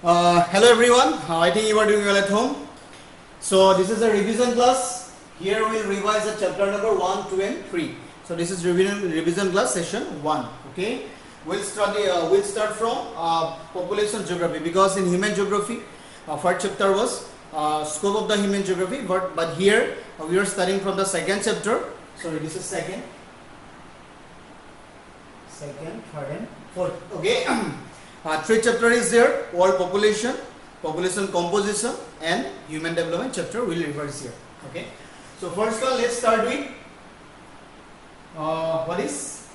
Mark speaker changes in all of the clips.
Speaker 1: Hello everyone, I think you are doing well at home. So this is a revision class. Here we will revise the chapter number 1, 2 and 3. So this is revision class session 1. Okay, we'll start from population geography, because in human geography first chapter was scope of the human geography, but here we are starting from the second chapter. Sorry, this is second, third and fourth. Okay. Three chapter is there: world population, population composition, and human development chapter will reverse here. Okay. So first one, let's start with what is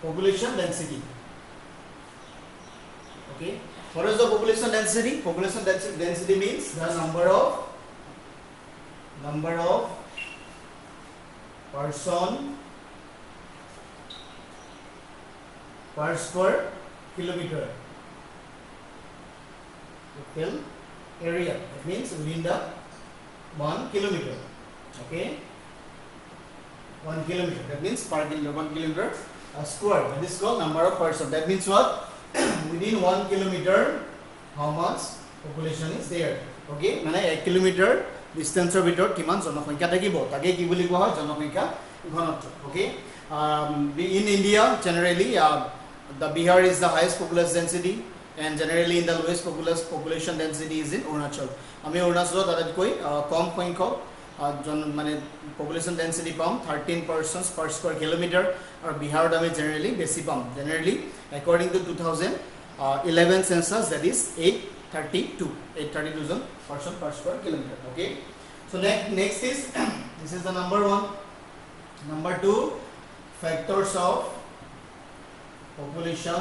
Speaker 1: population density. Okay. What is the population density? Population density means the number of person per square kilometer total area. That means within the 1 kilometer. Okay, 1 kilometer. That means per kilometer, 1 kilometer square. That is called number of person. That means what? Within 1 kilometer, how much population is there? Okay, মানে 1 kilometer ডিস্টেন্সৰ ভিতৰত কিমান জনসংখ্যা থাকিব তাকে কি বুলি কোৱা হয়? জনসংখ্যা ঘনত্ব. Okay, in India generally the Bihar is the highest population density, and generally in the lowest population density is in Arunachal. আমি অৰুণাচলত আটাইতকৈ কম সংখ্যক মানে population density পাম 13 persons per square kilometer, আৰু বিহাৰত আমি generally বেছি পাম. Generally according to 2011 census, that is 832 John person per square kilometer. Okay, so next is this is the number 1. Number 2, factors of population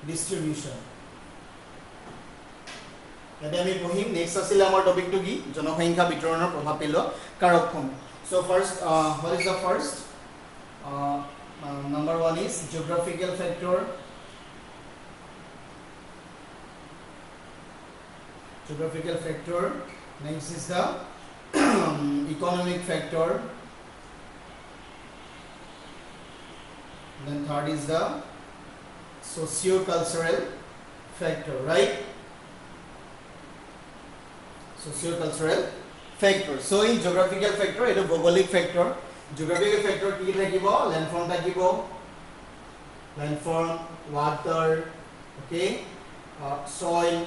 Speaker 1: distribution. Yate ami pohim next asile amar topic to ki জনসংখ্যা বিতৰণৰ প্ৰভাৱ পেলোৱা কাৰকসমূহ. So first, what is the first? Number 1 is geographical factor. Geographical factor. Next is the economic factor. Then third is the socio-cultural factor, right? Socio-cultural factor. So in geographical factor, it is bhaugolik factor. Geographical factor ki thakibo? Landform thakibo, landform, water, okay, soil.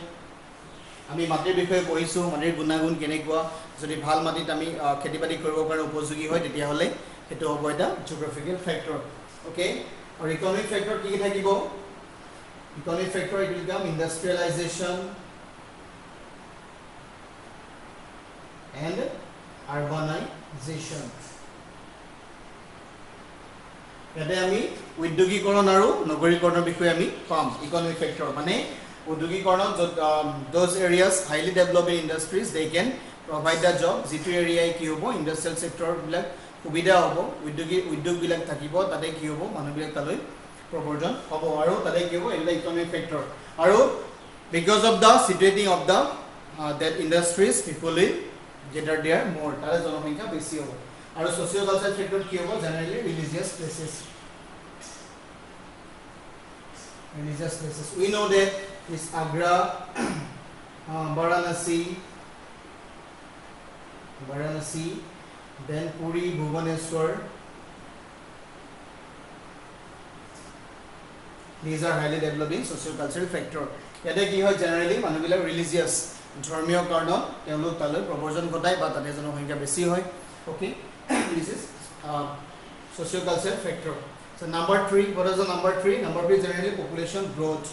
Speaker 1: আমি মাটিৰ বিষয়ে পঢ়িছো, মাটিৰ গুণাগুণ কেনেকুৱা, যদি ভাল মাটিত আমি খেতি বাতি কৰিব কাৰণে উপযোগী হয় তেতিয়া হলে হেতু হ'ব এটা জিওগ্ৰাফিকেল ফ্যাক্টৰ. ওকে, আৰু ইকোনমিক ফ্যাক্টৰ কি থাকিব? Economic factor it will come industrialization and urbanization. ইয়াতে আমি উদ্যোগীকৰণ আৰু নগৰীকৰণৰ বিষয়ে আমি পাম. ইকোনমিক ফ্যাক্টৰ মানে উদ্যোগীকৰণ, those areas highly developed industries, they can provide the job. যিটো এৰিয়াই কি হ'ব, ইন্ডাষ্ট্ৰিয়েল সেক্টৰ বিলাক সুবিধা হ'ব, উদ্যোগ বিলাক থাকিব, তাতে কি হ'ব, মানুহ বিলাক তালৈ প্ৰৱৰ্জন হ'ব, আৰু তাতে কি হ'ব, এটা ইকোনমিক ফ্যাক্টৰ. আৰু because of the situating of the that industries, people will gather there more, তাৰে জনসংখ্যা বেছি হ'ব. আৰু সোশিও কালচাৰ ফ্যাক্টৰ কি হ'ব? Generally religious প্লেसेছ. We know that is Agra, Varanasi, then Puri, Bhubaneswar. These are highly developing socio-cultural factor. Yate ki hoy generally manubila religious ধৰ্মীয় কাৰণত তেওঁলোক তালৈ প্ৰৱৰ্জন ঘটায় বা তাতে জনসংখ্যা বেছি হয়. Okay, this is socio-cultural factor. So number 3, what is the number 3? Number 3 is generally population growth.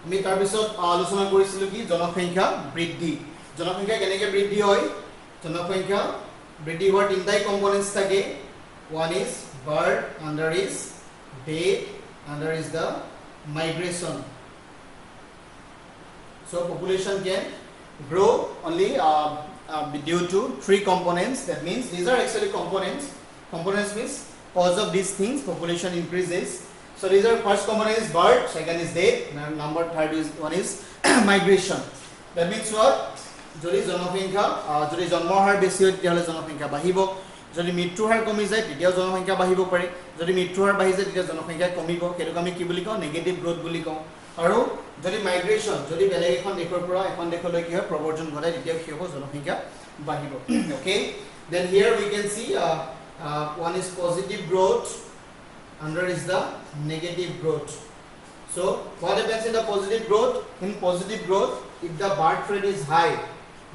Speaker 1: আমি তাৰ পিছত আলোচনা কৰিছিলো কি জনসংখ্যা বৃদ্ধি. জনসংখ্যা কেনেকৈ বৃদ্ধি হয়? জনসংখ্যা বৃদ্ধি হোৱাৰ তিনিটা কম্পোনেন্টস থাকে. One is birth, another is death, another is the migration. So population can grow only due to 3 components. That means these are actually components. Components means cause of these things population increases. So these are first component is birth, second is death, number third is one is migration. That means what? যদি জনসংখ্যা যদি জন্মৰ হাৰ বেছি হয় তেতিয়াহ'লে জনসংখ্যা বাঢ়িব যদি মৃত্যুৰ হাৰ কমি যায় তেতিয়াও জনসংখ্যা বাঢ়িব পাৰে যদি মৃত্যুৰ হাৰ বাঢ়ি যায় তেতিয়া জনসংখ্যা কমিব সেইটো আমি কি বুলি কওঁ নেগেটিভ গ্ৰোথ বুলি কওঁ আৰু যদি মাইগ্ৰেশ্যন যদি বেলেগ এখন দেশৰ পৰা এখন দেশলৈ কি হয় প্ৰৱৰ্জন ঘটায় তেতিয়া কি হ'ব জনসংখ্যা বাঢ়িব okay then here we can see one is positive growth another is the negative growth so what happens in the positive growth in positive growth if the birth rate is high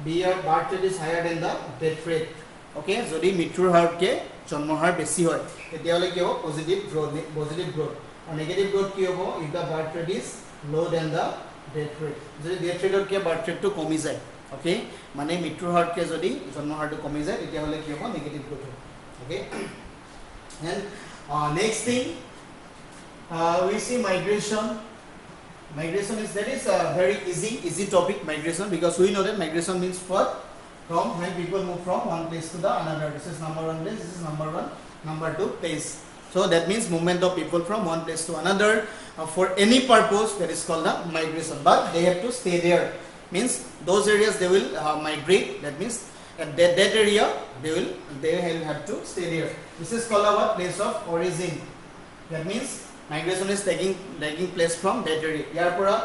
Speaker 1: birth rate is higher than the death rate okay jodi mrityur har ke janmor har beshi hoy tetiale ki hobo positive growth and negative growth ki hobo if the birth rate is low than the death rate jodi death rate ke birth rate to komi jay okay mane mrityur har ke jodi janmor har to komi jay tetiale ki hobo negative growth okay and next thing we see migration is that is a very easy topic migration because we know that migration means what from when people move from one place to the another this is number one place this is number two place so that means movement of people from one place to another for any purpose that is called the migration but they have to stay there means those areas they will migrate that means at that area they will have to stay there this is called our place of origin that means migration is taking place from that area yar pora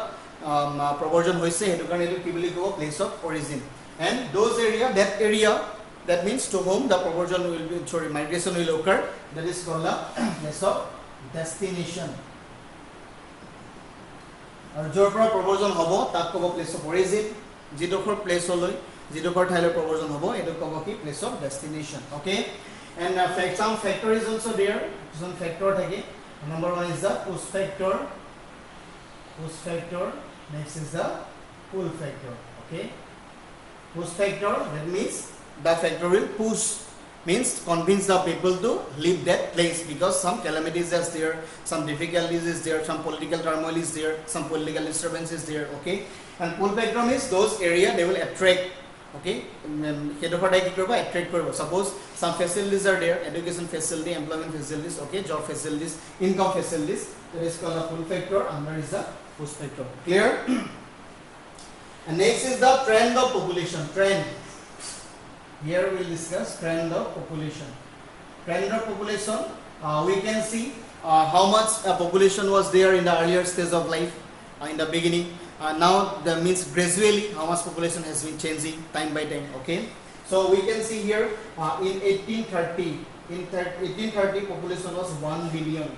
Speaker 1: proportion hoise hetu karone etu ki boli kobo place of origin and those area that means to whom the proportion will be migration will occur that is called the place of destination aru jor pora proportion hobo tak kobo place of origin jidokhor place holoi jidokhor thailo proportion hobo etu kobo ki place of destination okay and some factor is also there some factor thake number one is the push factor next is the pull factor okay push factor that means the factor will push means convince the people to leave that place because some calamities is there some difficulties is there some political turmoil is there some political disturbance is there okay and pull factor means those area they will attract okay hedo ki korba attract korbo suppose some facilities are there education facility employment facilities okay job facilities income facilities that is called a pull factor and there is a push factor clear and next is the trend of population trend here we will discuss trend of population we can see how much population was there in the earlier stage of life in the beginning now that means gradually how much population has been changing time by time okay so we can see here in 1830 population was 1 billion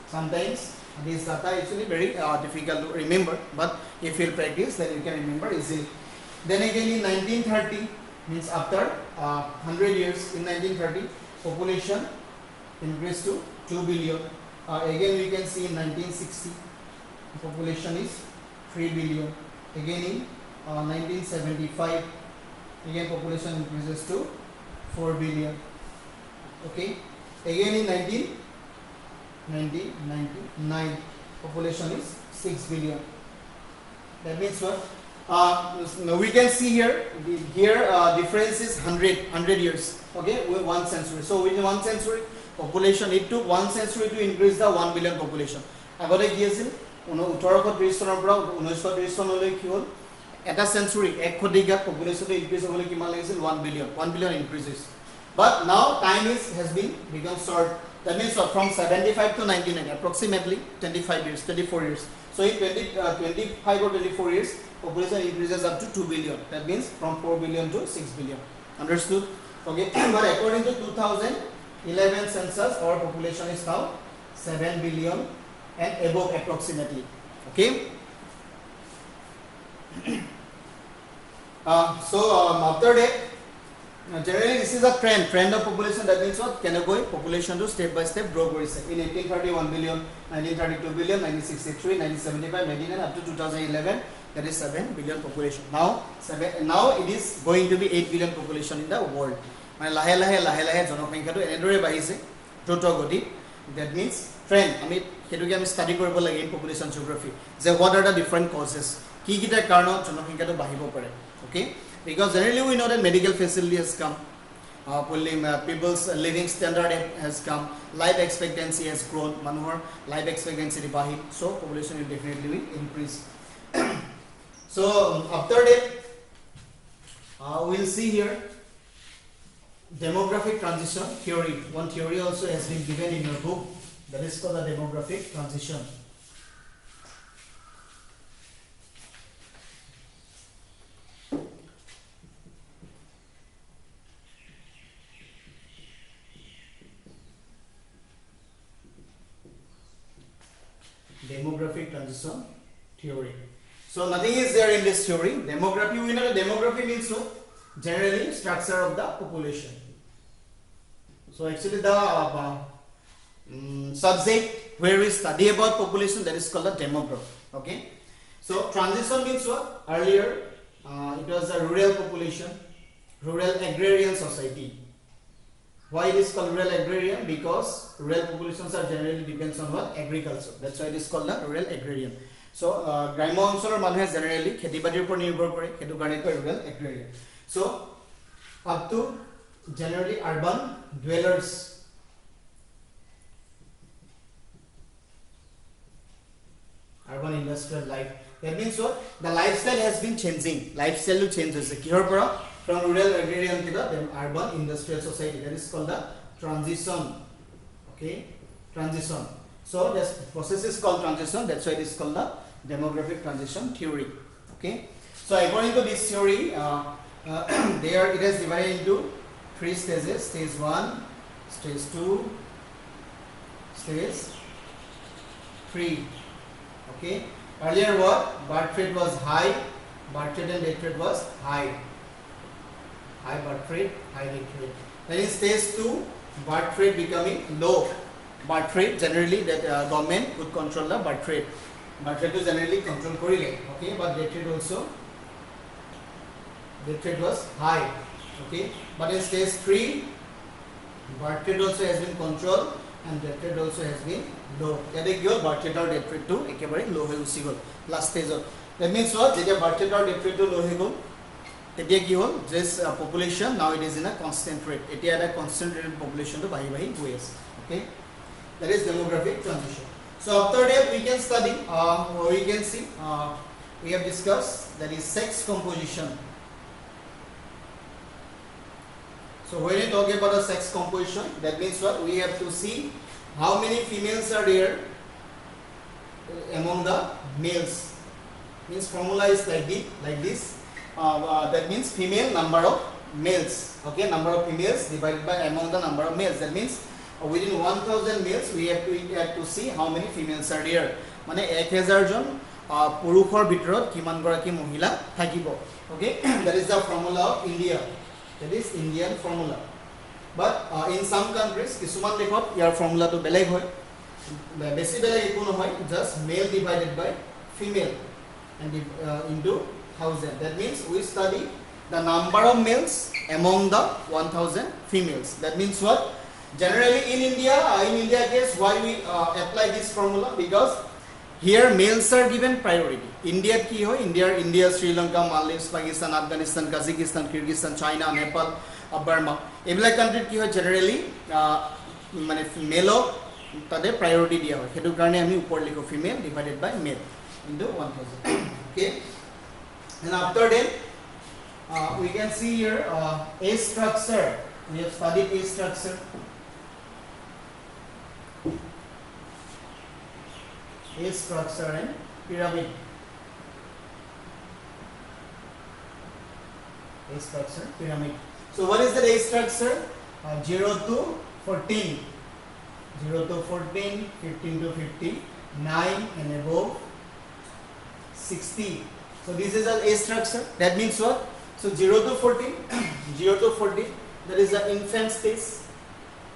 Speaker 1: sometimes this data is actually very difficult to remember but if you practice then you can remember easily then again in 1930 means after 100 years in 1930 population increased to 2 billion again we can see in 1960 population is 3 billion again in 1975 again population increases to 4 billion okay again in 1999 population is 6 billion that means what we can see here difference is 100 years okay with 1 century so within 1 century population it took 1 century to increase the 1 billion population agore ki asil 1830 চনৰ পৰা 1930 চনলৈ কি হল এটা century এক শতিকাত population increase হ'বলৈ কিমান লাগিছিল 1 billion increases but now time has been become short that means from 75 to 99 approximately 24 years so in 25 or 24 years population increases up to 2 billion that means from 4 billion to 6 billion understood okay but according to 2011 census our population is now 7 billion and above approximately okay so after that generally this is a trend of population that means what kenogoi population to step by step grow korise in 1830 1 billion 1932 billion 1963 1975 99 up to 2011 that is 7 billion population now it is going to be 8 billion population in the world mane lahe lahe janosankhya to enedore bahise দ্ৰুত গতি that means trend আমি হেতুকে আমি study কৰিব লাগে in population geography যে what are the different causes কি কিটা কাৰণত জনসংখ্যাটো বাঢ়িব পাৰে okay because generally we know that medical facility has come people's living standard has come life expectancy has grown মানুহৰ life expectancy বাঢ়ি so population will definitely increase so after that we'll see here demographic transition theory. One theory also has been given in your book, that is called the demographic transition. Demographic transition theory. So nothing is there in this theory. Demography, we know the demography means what? Generally structure of the population. So actually the subject where we study about population, that is called the demography. Okay. So transition means what? Earlier it was a rural population, rural agrarian society. Why it is called rural agrarian? Because rural populations are generally depends on what? Agriculture. That's why it is called the rural agrarian. So গ্ৰাম্য অঞ্চলৰ মানুহে generally খেতি বাতিৰ ওপৰত নিৰ্ভৰ কৰে, সেইটো কাৰণে কয় rural agrarian. So up to generally urban dwellers. Urban industrial life. That means what? The lifestyle has been changing. Lifestyle will change. From rural agrarian to the urban industrial society. That is called the transition. Okay, transition. So this process is called transition. That's why it is called the demographic transition theory. Okay. So according to this theory, there it is divided into 3 stages: stage 1, stage 2, stage 3. Okay. Earlier what? Birth rate was high. Birth rate and death rate was high. High birth rate, high death rate. Then in stage 2, birth rate becoming low. Birth rate generally that government could control the birth rate. Birth rate is generally control korile. Okay, but death rate also, death rate was high. Okay, but in stage 3, birth rate also has been controlled and death rate also has been low. That is your birth rate or death rate to ekebare low hoy usi gol last stage. That means what? Jeta birth rate or death rate to low hoy gol, তেতিয়া কি হ'ল this population now it is in a constant rate. এতিয়া এটা constant rate population to বাঢ়ি বাঢ়ি গৈ আছে. Okay, that is demographic transition. So after that we can study we can see we have discussed that is sex composition. So when you talk about a sex composition, that means what? We have to see how many females are there among the males. Means formula is like this. That means female number of males. Okay, number of females divided by among the number of males. That means within 1000 males we have to see how many females are there. Mane 1000 jon purukhor bitorot kiman goraki mohila thakibo. Okay, that is the formula of India. That is Indian formula. But in some countries kisuman dekhot your formula to beleg hoy. Besi beleg eku nohoy, just male divided by female and into 1000. That means we study the number of males among the 1000 females. That means what? Generally in India case, why we apply this formula? Because here males are given priority. India ki hoy? India, Sri Lanka, Maldives, Pakistan, Afghanistan, Kazakhstan, Kyrgyzstan, China, Nepal, Burma. Every country ki hoy generally mane male tade priority diya hoy. Hetu karone ami upor likho female divided by male into 1000. Okay. And after that, we can see here age structure. We have studied age structure. Age structure and pyramid. Age structure, pyramid. So what is the age structure? 0 to 14. 0 to 14, 15 to 50, 9 and above 60. So this is an age structure. That means what? So 0 to 14, 0 to 40, that is the infant stage,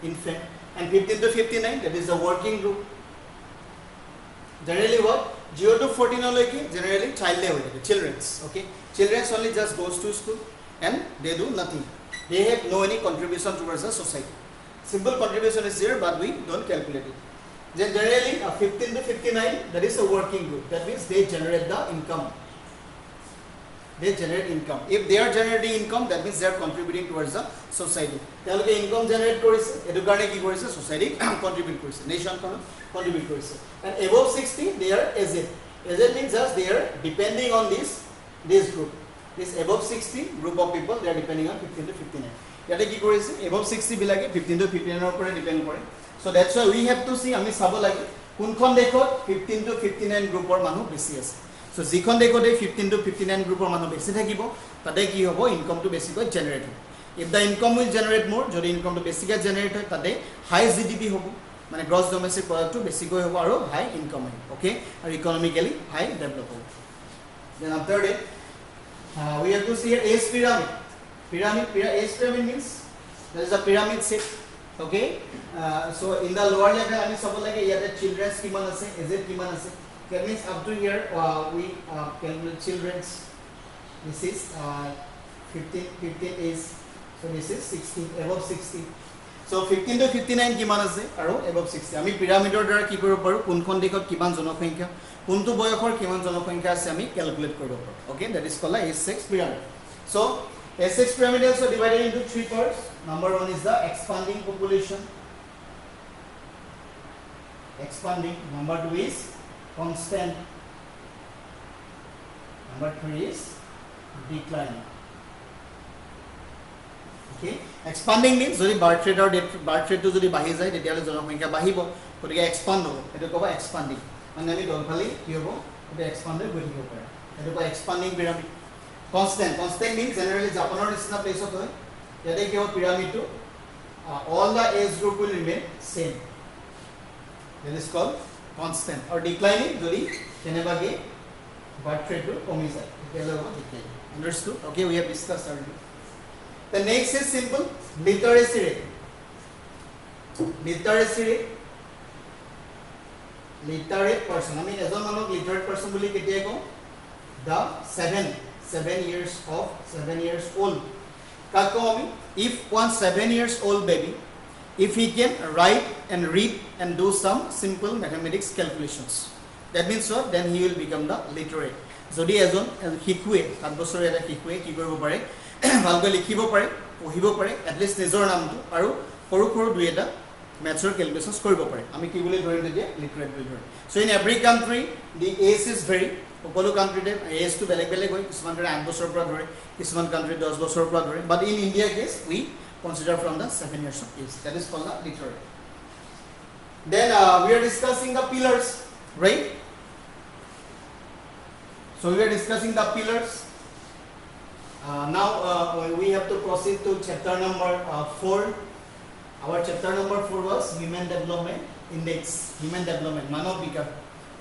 Speaker 1: infant, and 15 to 59, that is the working group. Generally what? 0 to 14 only generally child level, children's. Okay, children's only just goes to school and they do nothing. They have no any contribution towards the society. Simple contribution is there, but we don't calculate it. Then generally 15 to 59, that is a working group. That means they generate the income. They generate income. If they are generating income, that means they are contributing towards the society. They income generate korise, edu karone ki korise, society contribute korise, nation contribute korise. And above 60, they are aged. Aged means just they are depending on this group. This above 60 group of people, they are depending on 15 to 59. Yate ki korise above 60 bilage 15 to 59 opore depend kore. So that's why we have to see ami sabo lage kunkhon dekhot 15 to 59 group or manu besi ase. So jikhon dekhot 15 to 59 group or manu besi thakibo tade ki hobo income to besi ko generate hobo. If the income will generate more, jodi income to besi ka generate hoy tade high GDP hobo. Mane gross domestic product to besi ko hobo aro high income hobo. Okay, and economically high develop hobo. Then after that we have to see here age pyramid. Age pyramid means there is a pyramid shape. Okay, so in the lower level ami sabo lage yate children's kiman ase, aged kiman ase. That means up to here we calculate children's. This is 15 age. So this is 16 above 60. So 15 to 59 kiman ase aro above 60. Ami pyramidor dara ki koribo paru kunkhon dekhot kiman janokhonkhya kuntu boyokhor kiman janokhonkhya ase ami calculate koribo paru. Okay, that is called age pyramid. So age pyramid also divided into 3 parts. Number 1 is the expanding population. Expanding. Number 2 is constant. Number 3 is declining. Okay, expanding means jodi birth rate or birth rate to jodi bahi jay tetiale janokhonkhya bahibo gotike expand hobo etu koba expanding mane ami dolphali ki hobo etu expand hoi gothibo pare etu koba expanding pyramid. Constant means generally Japanor isna place of hoy yate ki hobo pyramid to all the age group will remain same. That is called constant. Or declining jodi kenebage birth rate to komi jay tetiale hobo declining. Understood? Okay, we have discussed already. The next is simple literacy rate. Literate person. I mean, ejon manok literate person boli ketia ko the 7 years old. Kako ami if one 7 years old baby, if he can write and read and do some simple mathematics calculations, that means what? Then he will become the literate. Jodi ejon hikue 7 বছৰ এটা hikue কি কৰিব পাৰে ভালকৈ লিখিব পাৰে পঢ়িব পাৰে at least নিজৰ নামটো আৰু সৰু সৰু দুই এটা maths calculations কৰিব পাৰে আমি কি বুলি ধৰিম তেতিয়া literate বুলি ধৰিম. So in every country the age is vary. সকলো countryতে age to বেলেগ বেলেগ হয় কিছুমান ধৰে 8 বছৰৰ পৰা ধৰে কিছুমান country 10 বছৰৰ পৰা ধৰে but in India case we consider from the 7 years of age. That is called the literate. Then we are discussing the pillars, right? So we are discussing the pillars. Now we have to proceed to chapter number 4. Our chapter number 4 was Human Development Index. Human Development, Manav Vikas.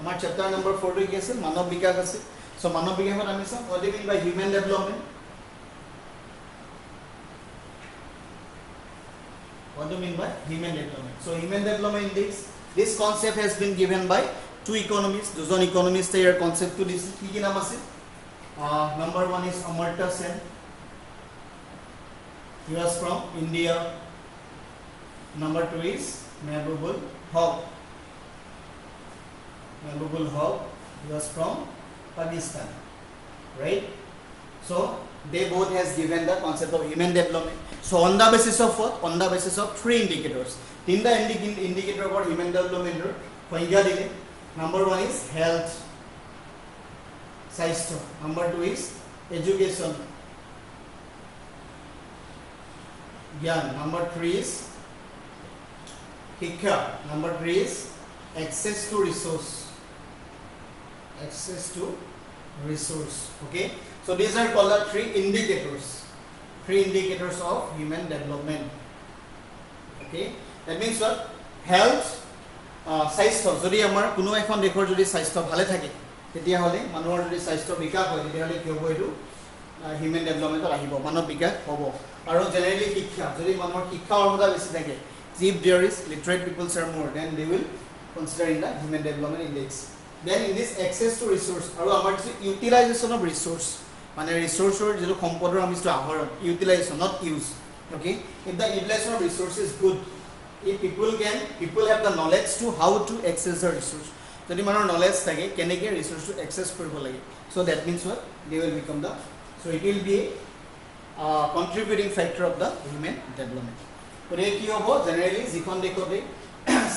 Speaker 1: Our chapter number 4 to is Manav Vikas. So Manav Vikas, what do you mean by human development? What do you mean by human development? So Human Development Index, this concept has been given by 2 economists. Those economists their concept to this ki naam ase. Number 1 is Amartya Sen. He was from India. Number 2 is Mehboob Haq. He was from Pakistan, right? So they both has given the concept of human development. So on the basis of what? On the basis of 3 indicators. Tinda indicator about human development hoinga dile. Number 1 is health, Saisto. Number 2 is education, Gyan. Number 3 is Hikya. Number 3 is access to resource. Okay. So these are called the 3 indicators. 3 indicators of human development. Okay. That means what? Health, Saisto. Jodi amar kuno ekhon dekhor jodi Saisto bhale thake তেতিয়া হলে মানুহৰ যদি স্বাস্থ্য বিকাশ হয় তেতিয়া হলে কি হ'ব এটো হিউম্যান ডেভেলপমেন্টত আহিব মানৱ বিকাশ হ'ব আৰু জেনাৰেলি শিক্ষা যদি মানুহৰ শিক্ষা অৰ্হতা বেছি থাকে if there is literate people are more then they will consider in the human development index. Then in this access to resource আৰু আমাৰ utilization of resource মানে resourceৰ যেটো সম্পদৰ আমি যেটো আহৰণ utilization not use. Okay, if the utilization of resource is good, if people have the knowledge to how to access the resource, যদি মানুহৰ knowledge থাকে কেনেকৈ resource to access কৰিব লাগে, so that means what they will become the, so it will be a contributing factor of the human development. গতিকে কি হ'ব generally যিখন দেশতে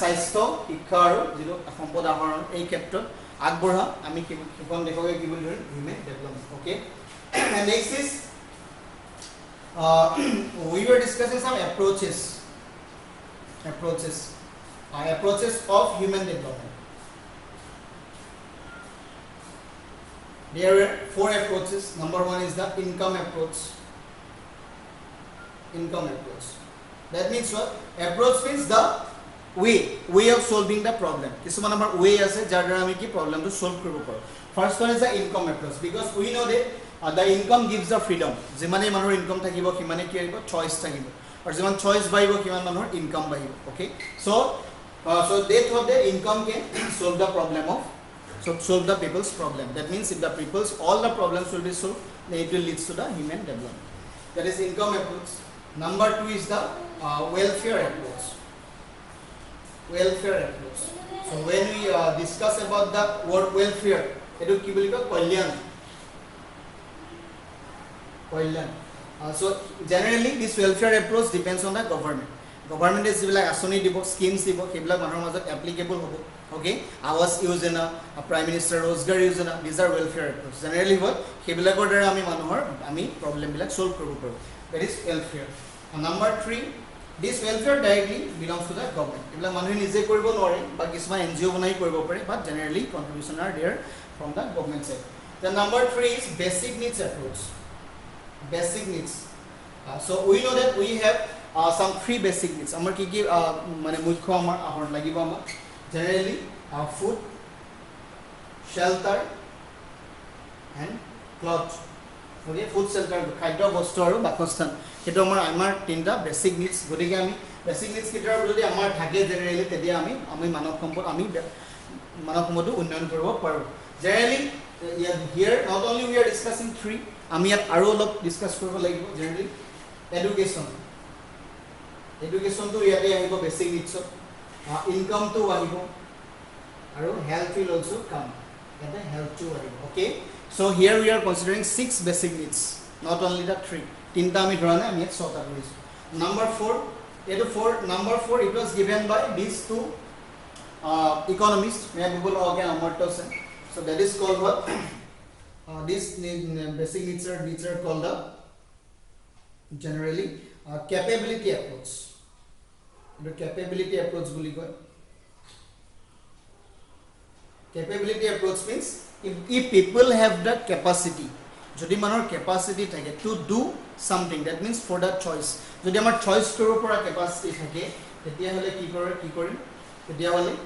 Speaker 1: স্বাস্থ্য শিক্ষা আৰু যিটো সম্পদ আহৰণ এই ক্ষেত্ৰত আগবঢ়া আমি সেইখন দেশকে কি বুলি ধৰিম human development. Okay, And next is we were discussing some approaches of human development. There are 4 approaches. Number 1 is the income approach. That means what? Approach means the way of solving the problem. Kisuman amar way ase jar dara ami ki problem to solve koribo paro. First one is the income approach, because we know that the income gives the freedom. Jimane manor income thakibo kimane ki aribo choice thakibo, or jiman choice baibo kiman manor income baibo. Okay, so they thought that income can solve the problem of solve the people's problem. That means if the people's all the problems will be solved, then it will lead to the human development. That is income approach. Number 2 is the welfare approach. So when we discuss about the word welfare, etu ki boli koi kalyan. So generally this welfare approach depends on the government. Government is like asoni dibo, schemes dibo, kebla manor majot applicable hobo. Okay, Awas Yojana, Prime Minister Rozgar Yojana, these are welfare approach. Generally what kebla ko dara ami manohor ami problem bilak solve koribo paro. That is welfare. And number 3, this welfare directly belongs to the government. Kebla manohe nije koribo nore ba kisma NGO banai koribo pare, but generally contribution are there from the government side. The number 3 is basic needs approach. Basic needs. So we know that we have some 3 basic needs. Amar ki ki mane mujhko amar ahor lagibo amar. Generally food, shelter and cloth. Okay, food, shelter, khadya bostu aru bakostan. Keto amar 3ta basic needs. Gotike ami basic needs kitar jodi amar thake generally tedia ami manav sampodu unnayon koribo paru. Generally here not only we are discussing 3, ami yat aru olop discuss koribo lagibo. Generally education to yate ahibo basic needs. Income to ahibo, aru health will also come. Health to ahibo. Okay, so here we are considering 6 basic needs, not only the 3. 3ta ami dhorane ami et sota korisu. Number 4, number 4 it was given by these 2 economists. May people again Amartya Sen. So that is called what? These basic needs are called the generally capability approach. The capability approach boli koi. Capability approach means if people have the capacity, jodi manor capacity thake to do something, that means for the choice. Jodi amar choice koribo pora capacity thake, tetia hole ki korim, tetia hole